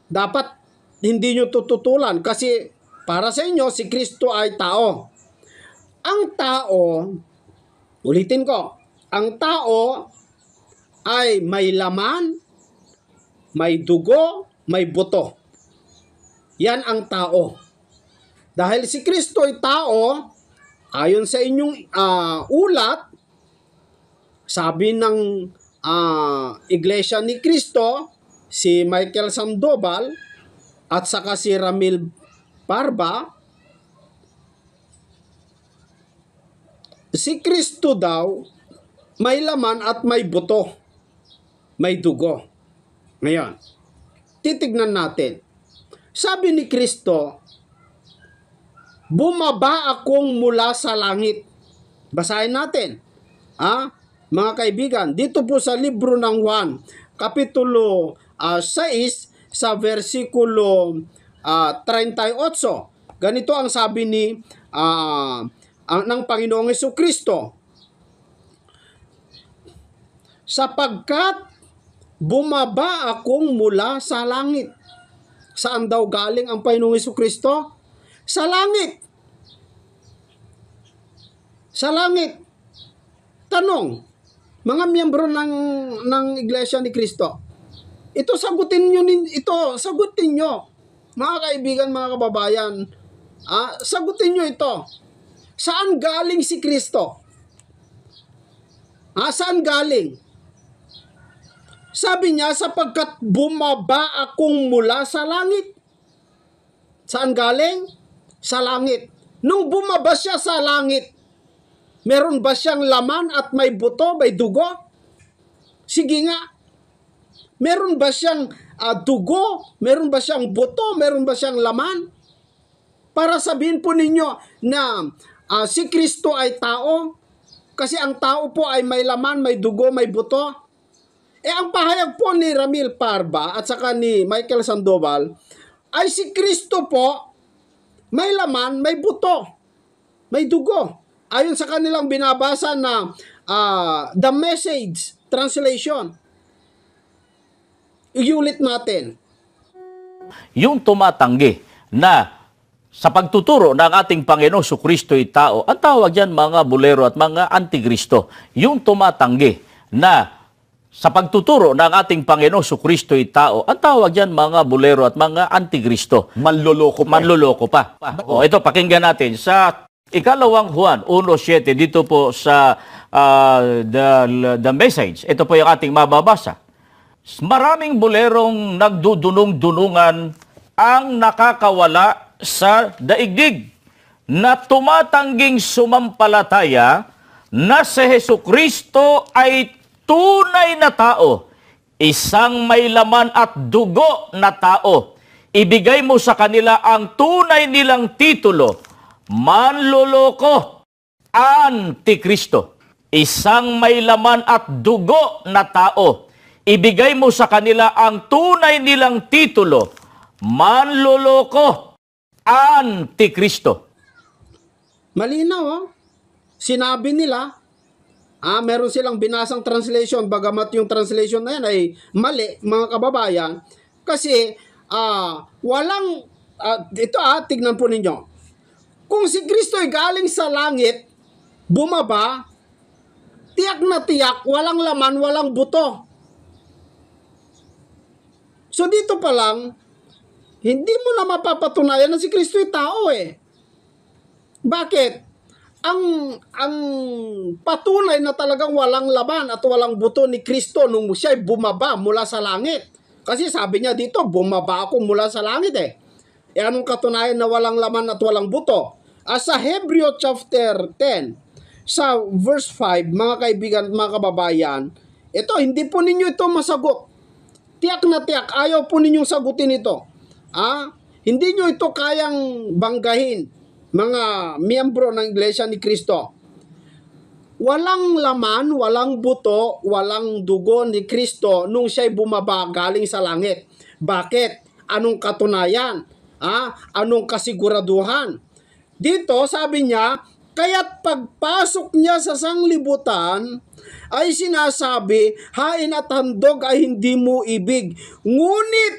Dapat hindi nyo tututulan kasi para sa inyo, si Kristo ay tao. Ang tao, ulitin ko, ang tao ay may laman, may dugo, may buto. Yan ang tao. Dahil si Kristo ay tao, ayon sa inyong ulat, sabi ng Iglesia ni Kristo, si Michael Sandoval at saka si Ramil Parba, si Kristo daw may laman at may buto, may dugo. Ngayon, titignan natin. Sabi ni Kristo, bumaba akong mula sa langit. Basahin natin. Mga kaibigan, dito po sa libro ng Juan, kapitulo 6, sa versikulo 38. Ganito ang sabi ng Panginoong Hesukristo. Sapagkat bumaba akong mula sa langit. Saan daw galing ang Panginoong Hesukristo? Sa langit. Sa langit. Tanong, mga miyembro ng Iglesia ni Cristo, ito sagutin nyo, mga kaibigan, mga kababayan, sagutin nyo ito. Saan galing si Kristo? Saan galing? Sabi niya, sapagkat bumaba akong mula sa langit. Saan galing? Sa langit. Nung bumaba siya sa langit, meron ba siyang laman at may buto, may dugo? Sige nga. Meron ba siyang dugo? Meron ba siyang buto? Meron ba siyang laman? Para sabihin po ninyo na si Kristo ay tao, kasi ang tao po ay may laman, may dugo, may buto. Ang pahayag po ni Ramil Parba at saka ni Michael Sandoval ay si Kristo po may laman, may buto, may dugo. Ayon sa kanilang binabasa na The Message translation. Iulit natin. Yung tumatanggi na sa pagtuturo ng ating Panginoong Kristo'y tao, ang tawag yan mga bulero at mga antikristo. Yung tumatanggi na sa pagtuturo ng ating Panginoong Kristo'y tao, ang tawag yan mga bulero at mga antikristo. Manloloko pa. Ito, pakinggan natin sa ikalawang Juan 1:7, dito po sa the Message. Ito po yung ating mababasa. Maraming bulerong nagdudunong-dunungan ang nakakawala sa daigdig na tumatangging sumampalataya na si Hesukristo ay tunay na tao, isang may laman at dugo na tao. Ibigay mo sa kanila ang tunay nilang titulo, manloloko, antikristo. Isang may laman at dugo na tao. Ibigay mo sa kanila ang tunay nilang titulo, manloloko, antikristo. Malinaw, Sinabi nila, meron silang binasang translation, bagamat yung translation na yan ay mali, mga kababayan, kasi tignan po ninyo. Kung si Kristo ay galing sa langit, bumaba, tiyak na tiyak, walang laman, walang buto. So dito pa lang, hindi mo na mapapatunayan na si Kristo ay tao eh. Bakit? Ang patunay na talagang walang laman at walang buto ni Kristo nung siya ay bumaba mula sa langit. Kasi sabi niya dito, bumaba ako mula sa langit eh. Anong katunayan na walang laman at walang buto? Sa Hebreo chapter 10, sa verse 5, mga kaibigan, mga kababayan, ito, hindi po ninyo ito masagot. Tiyak na tiyak, ayaw po ninyong sagutin ito. Hindi nyo ito kayang banggahin, mga miyembro ng Iglesia ni Kristo. Walang laman, walang buto, walang dugo ni Kristo nung siya'y bumaba galing sa langit. Bakit? Anong katunayan? Anong kasiguraduhan? Dito, sabi niya, kaya't pagpasok niya sa sanglibutan, ay sinasabi, hain at handog ay hindi mo ibig. Ngunit,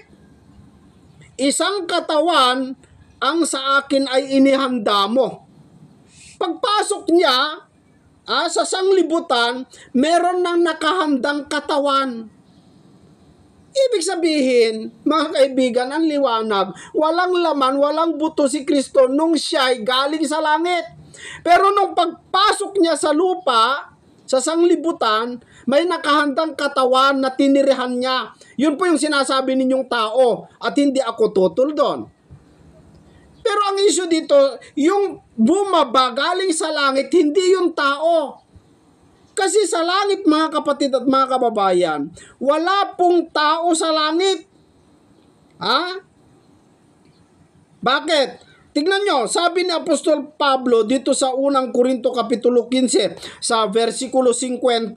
isang katawan ang sa akin ay inihanda mo. Pagpasok niya sa sanglibutan, meron nang nakahandang katawan. Ibig sabihin, mga kaibigan, ang liwanag, walang laman, walang buto si Kristo nung siya'y galing sa langit. Pero nung pagpasok niya sa lupa, sa sanglibutan, may nakahandang katawan na tinirihan niya. Yun po yung sinasabi ninyong tao at hindi ako tutol doon. Pero ang issue dito, yung bumaba galing sa langit, hindi yung tao. Kasi sa langit, mga kapatid at mga kababayan, wala pong tao sa langit. Ha? Bakit? Tignan nyo, sabi ni Apostol Pablo dito sa unang Korinto Kapitulo 15 sa versikulo 50,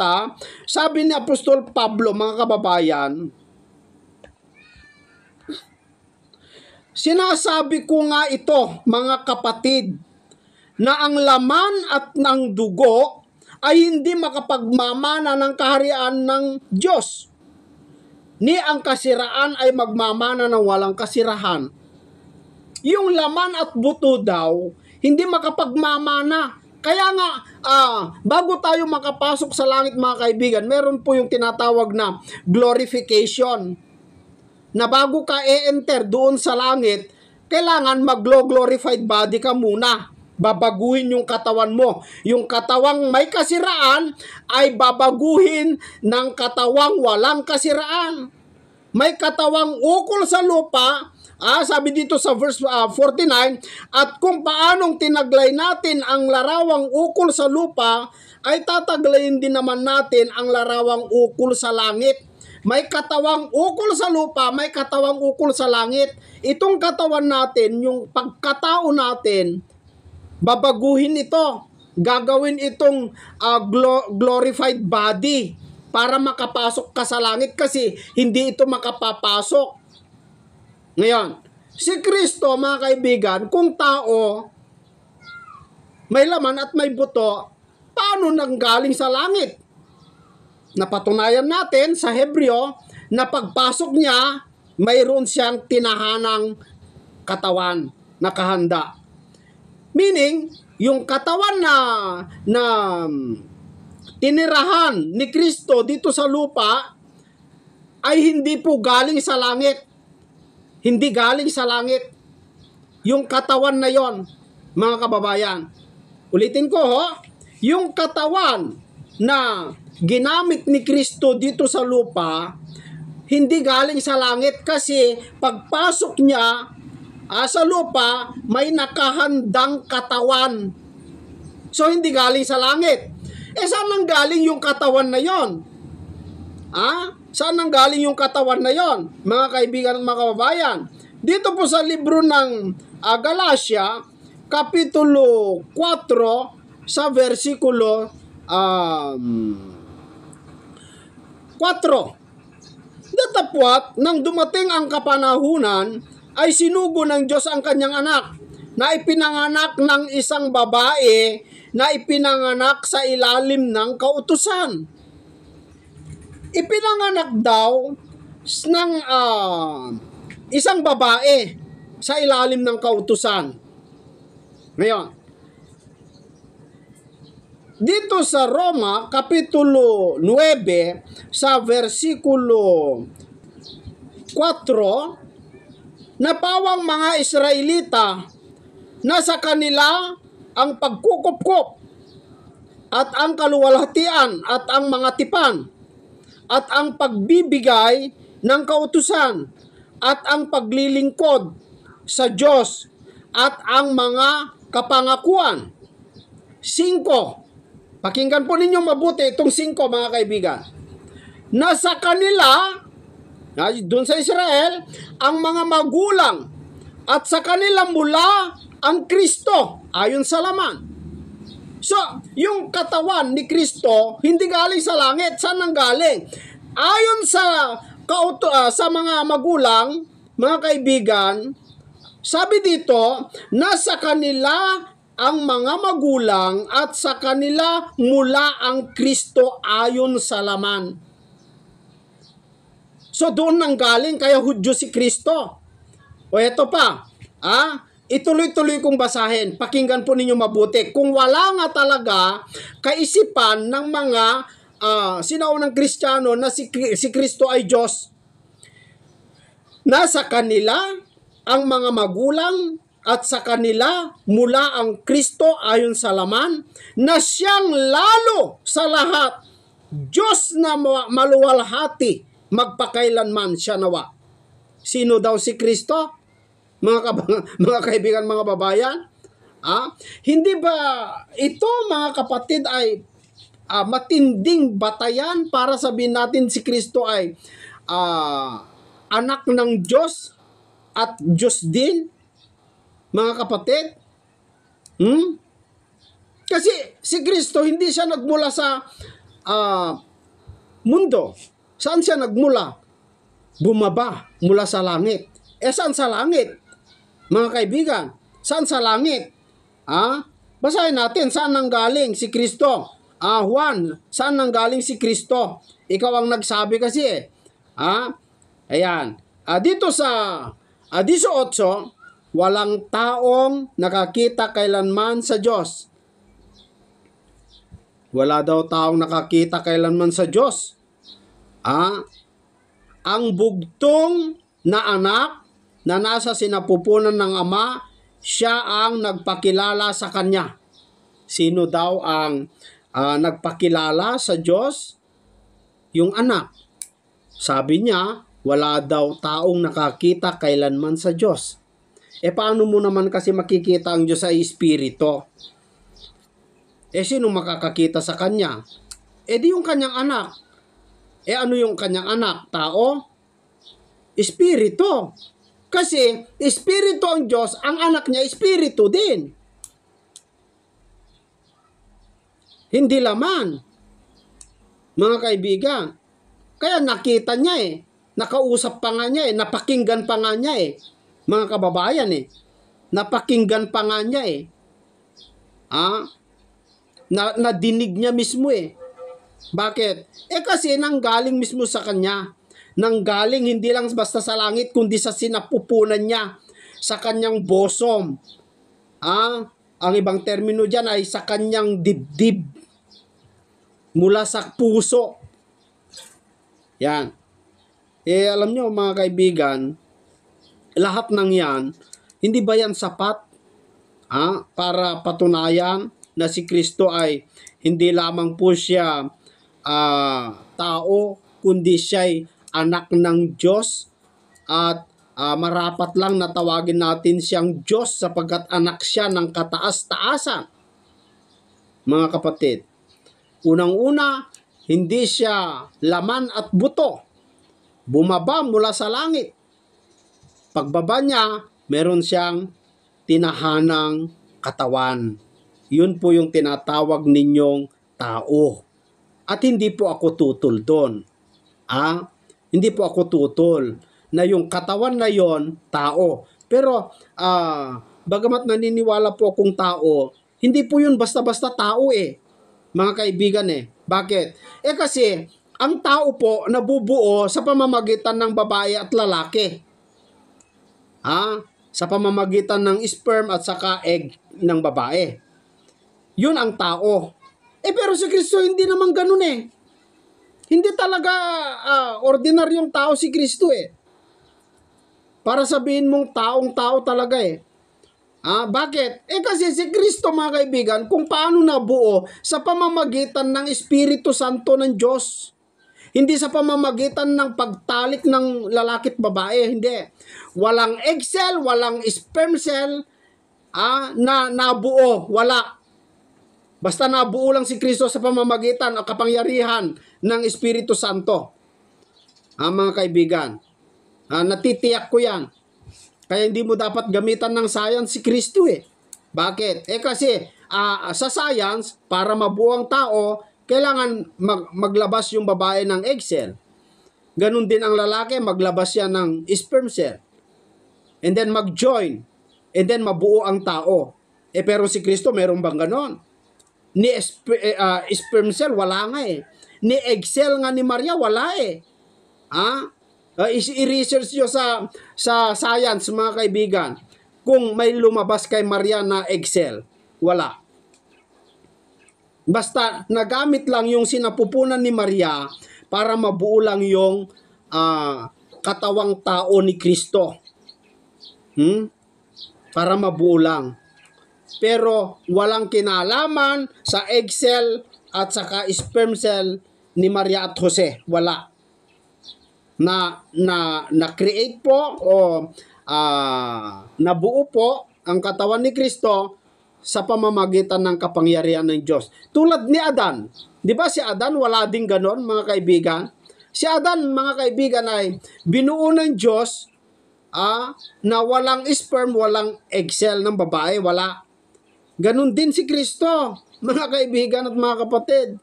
sabi ni Apostol Pablo, mga kababayan, sinasabi ko nga ito, mga kapatid, na ang laman at ng dugo ay hindi makapagmamana ng kaharian ng Diyos, ni ang kasiraan ay magmamana ng walang kasirahan. Yung laman at buto daw, hindi makapagmamana. Kaya nga, bago tayo makapasok sa langit, mga kaibigan, meron po yung tinatawag na glorification. Na bago ka e-enter doon sa langit, kailangan mag-glorified body ka muna. Babaguhin yung katawan mo. Yung katawang may kasiraan ay babaguhin ng katawang walang kasiraan. May katawang ukol sa lupa, sabi dito sa verse 49, at kung paanong tinaglay natin ang larawang ukol sa lupa, ay tataglayin din naman natin ang larawang ukol sa langit. May katawang ukol sa lupa, may katawang ukol sa langit. Itong katawan natin, yung pagkatao natin, babaguhin ito. Gagawin itong glorified body para makapasok ka sa langit kasi hindi ito makapapasok. Ngayon, si Kristo, mga kaibigan, kung tao, may laman at may buto, paano nanggaling sa langit? Napatunayan natin sa Hebreo na pagpasok niya, mayroon siyang tinahanang katawan na kahanda. Meaning, yung katawan na tinirahan ni Kristo dito sa lupa ay hindi po galing sa langit. Hindi galing sa langit. Yung katawan na yon, mga kababayan. Ulitin ko yung katawan na ginamit ni Kristo dito sa lupa, hindi galing sa langit kasi pagpasok niya sa lupa, may nakahandang katawan. So, hindi galing sa langit. Saan nang galing yung katawan na yon? Saan nang galing yung katawan na yon, mga kaibigan at mga kababayan? Dito po sa libro ng Galatia, Kapitulo 4, sa versikulo 4. Datapwat, nang dumating ang kapanahunan, ay sinugo ng Diyos ang kanyang anak, na ipinanganak ng isang babae, na ipinanganak sa ilalim ng kautusan. Ipinanganak daw ng isang babae sa ilalim ng kautusan. Ngayon, dito sa Roma, Kapitulo 9, sa versikulo 4, napawang mga Israelita na sa kanila ang pagkukupkup at ang kaluwalhatian at ang mga tipan at ang pagbibigay ng kautusan at ang paglilingkod sa Diyos at ang mga kapangakuan. 5. Pakinggan po ninyo mabuti itong 5, mga kaibigan. Na sa kanila, doon sa Israel, ang mga magulang at sa kanila mula ang Kristo ayon sa laman. So, yung katawan ni Kristo hindi galing sa langit. Saan nang galing? Ayon sa mga magulang, mga kaibigan, sabi dito, nasa kanila ang mga magulang at sa kanila mula ang Kristo ayon sa laman. So, doon nang galing, kaya Hudyo si Kristo. O eto pa, ituloy-tuloy kong basahin. Pakinggan po ninyo mabuti. Kung wala nga talaga kaisipan ng mga sinaunang Kristiyano na si Kristo ay Diyos, nasa kanila ang mga magulang at sa kanila mula ang Kristo ayon sa laman, na siyang lalo sa lahat Diyos na maluwalhati, magpakailanman siya nawa. Sino daw si Kristo? Mga kaibigan, mga babayan, hindi ba ito, mga kapatid, ay matinding batayan para sabihin natin si Kristo ay anak ng Diyos at Diyos din, mga kapatid? Kasi si Kristo hindi siya nagmula sa mundo. Saan siya nagmula? Bumaba mula sa langit. Saan sa langit? Mga kaibigan, saan sa langit? Basahin natin, saan nanggaling si Kristo? Juan, saan nanggaling si Kristo? Ikaw ang nagsabi kasi Ayan. Dito sa 18, walang taong nakakita kailanman sa Diyos. Wala daw taong nakakita kailanman sa Diyos. Ang bugtong na anak na nasa sinapupunan ng Ama, siya ang nagpakilala sa Kanya. Sino daw ang nagpakilala sa Diyos? Yung anak. Sabi niya, wala daw taong nakakita kailanman sa Diyos. Paano mo naman kasi makikita ang Diyos ay Espiritu? Sino makakakita sa Kanya? Di yung Kanyang anak. Ano yung Kanyang anak? Tao? Espiritu. Kasi Espiritu ang Diyos, ang anak niya Espiritu din. Hindi laman. Mga kaibigan, kaya nakita niya nakausap pa nga niya napakinggan pa nga niya mga kababayan napakinggan pa nga niya nadinig niya mismo Bakit? Kasi nanggaling mismo sa Kanya. Nanggaling hindi lang basta sa langit, kundi sa sinapupunan niya, sa Kanyang bosom. Ang ibang termino dyan ay sa Kanyang dibdib. Mula sa puso. Yan. Alam nyo mga kaibigan, lahat ng yan, hindi ba yan sapat para patunayan na si Kristo ay hindi lamang po siya tao, kundi siya'y anak ng Diyos at marapat lang na tawagin natin siyang Diyos sapagkat anak siya ng kataas-taasan. Mga kapatid, unang-una, hindi siya laman at buto. Bumaba mula sa langit. Pagbaba niya, meron siyang tinahanang katawan. Yun po yung tinatawag ninyong tao. At hindi po ako tutol doon. Hindi po ako tutol na yung katawan na yon tao. Pero bagamat naniniwala po akong tao, hindi po yun basta-basta tao mga kaibigan Bakit? Kasi ang tao po nabubuo sa pamamagitan ng babae at lalaki. Sa pamamagitan ng sperm at saka egg ng babae. Yun ang tao. Pero si Kristo hindi naman ganun Hindi talaga ordinaryong tao si Kristo Para sabihin mong taong-tao talaga Bakit? Kasi si Kristo mga kaibigan, kung paano nabuo sa pamamagitan ng Espiritu Santo ng Diyos. Hindi sa pamamagitan ng pagtalik ng lalaki at babae, hindi. Walang egg cell, walang sperm cell na nabuo, wala. Basta nabuo lang si Kristo sa pamamagitan o kapangyarihan ng Espiritu Santo. Mga kaibigan, natitiyak ko yan. Kaya hindi mo dapat gamitan ng science si Kristo Bakit? Kasi sa science, para mabuo ang tao, kailangan maglabas yung babae ng egg cell. Ganun din ang lalaki, maglabas siya ng sperm cell. And then mag-join. And then mabuo ang tao. Pero si Kristo, meron bang ganon? Ni sperm cell, wala nga Ni egg cell nga ni Maria, wala I-research nyo sa science mga kaibigan. Kung may lumabas kay Maria na egg cell, wala. Basta nagamit lang yung sinapupunan ni Maria para mabuo lang yung katawang tao ni Kristo. Para mabuo lang. Pero walang kinalaman sa egg cell at saka sperm cell ni Maria at Jose, wala. Na create po o nabuo po ang katawan ni Kristo sa pamamagitan ng kapangyarihan ng Diyos. Tulad ni Adan. Di ba si Adan wala ding ganon, mga kaibigan? Si Adan, mga kaibigan, ay binuo ng Diyos na walang sperm, walang egg cell ng babae, wala. Ganon din si Kristo, mga kaibigan at mga kapatid.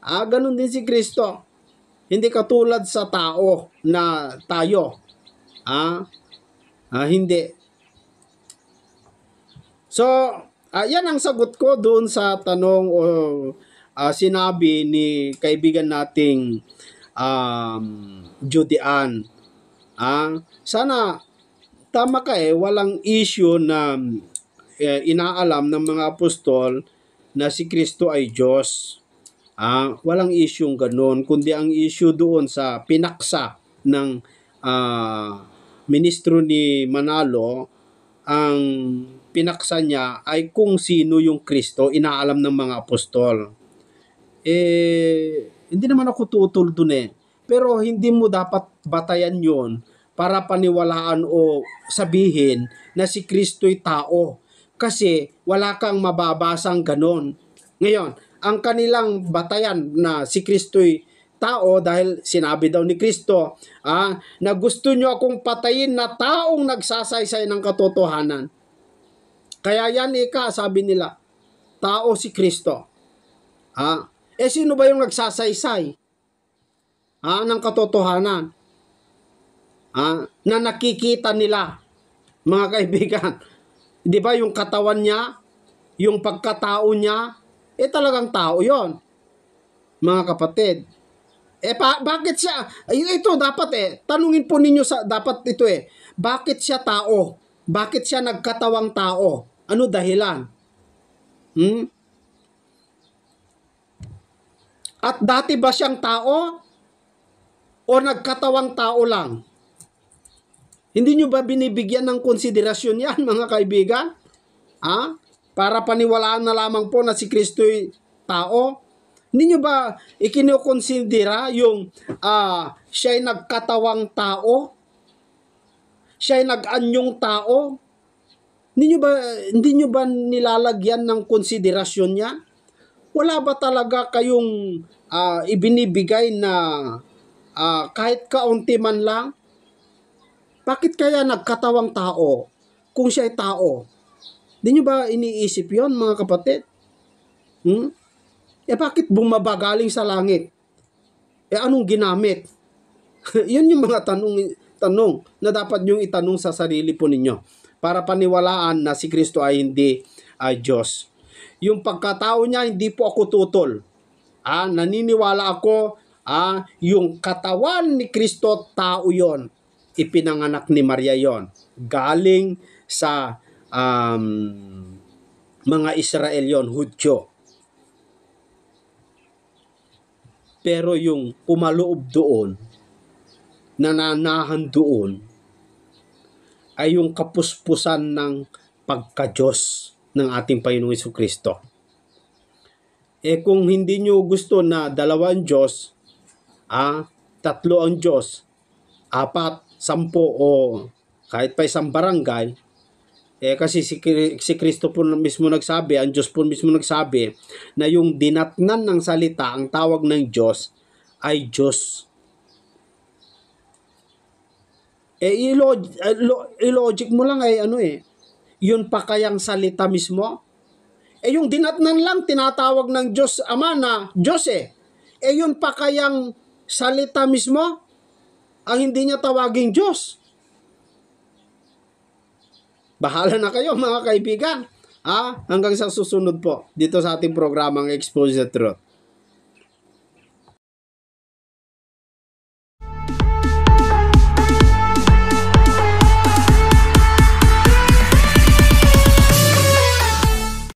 Ganon din si Kristo. Hindi katulad sa tao na tayo. Hindi. So, yan ang sagot ko doon sa tanong o sinabi ni kaibigan nating Judy Ann. Sana tama ka walang issue na inaalam ng mga apostol na si Kristo ay Diyos. Walang issue ganun, kundi ang issue doon sa pinaksa ng ministro ni Manalo, ang pinaksa niya ay kung sino yung Kristo, inaalam ng mga apostol. Hindi naman ako tutol dun pero hindi mo dapat batayan yon para paniwalaan o sabihin na si Kristo'y tao. Kasi wala kang mababasang ganon. Ngayon, ang kanilang batayan na si Kristo'y tao dahil sinabi daw ni Kristo na gusto nyo akong patayin na taong nagsasaysay ng katotohanan. Kaya yan sabi nila, tao si Kristo. Sino ba yung nagsasaysay ng katotohanan? Na nakikita nila, mga kaibigan. Di ba yung katawan niya, yung pagkatao niya, talagang tao yon, mga kapatid. Bakit siya, ito dapat tanungin po ninyo dapat ito bakit siya tao? Bakit siya nagkatawang tao? Ano dahilan? At dati ba siyang tao? O nagkatawang tao lang? Hindi nyo ba binibigyan ng konsiderasyon yan, mga kaibigan? Para paniwalaan na lamang po na si Kristo'y tao? Hindi nyo ba ikinokonsidera yung siya'y nagkatawang tao? Siya'y nag-anyong tao? Hindi nyo ba nilalagyan ng konsiderasyon niya? Wala ba talaga kayong ibinibigay na kahit kaunti man lang? Bakit kaya nagkatawang tao kung siya'y tao? Di nyo ba iniisip yon, mga kapatid? Bakit bumaba galing sa langit? Anong ginamit? Yun yung mga tanong na dapat yung itanong sa sarili po ninyo para paniwalaan na si Kristo ay hindi Diyos. Yung pagkatao niya, hindi po ako tutol. Naniniwala ako, yung katawan ni Kristo, tao yon. Ipinanganak ni Maria yon. Galing sa mga Israel yon, Hudyo. Pero yung pumaloob doon, nananahan doon, ay yung kapuspusan ng pagka-Diyos ng ating Panginoong Jesucristo. Kung hindi nyo gusto na dalawa ang Diyos, tatlo ang Diyos, 4, 10 o kahit pa isang barangay, kasi si Kristo po mismo nagsabi, ang Diyos po mismo nagsabi, na yung dinatnan ng salita, ang tawag ng Diyos, ay Diyos. Ilogic mo lang yun pa kayang salita mismo? Yung dinatnan lang, tinatawag ng Diyos Ama na Diyos yun pa kayang salita mismo? Ang hindi niya tawaging Diyos? Bahala na kayo, mga kaibigan. Hanggang sa susunod po dito sa ating programang Expose the Truth.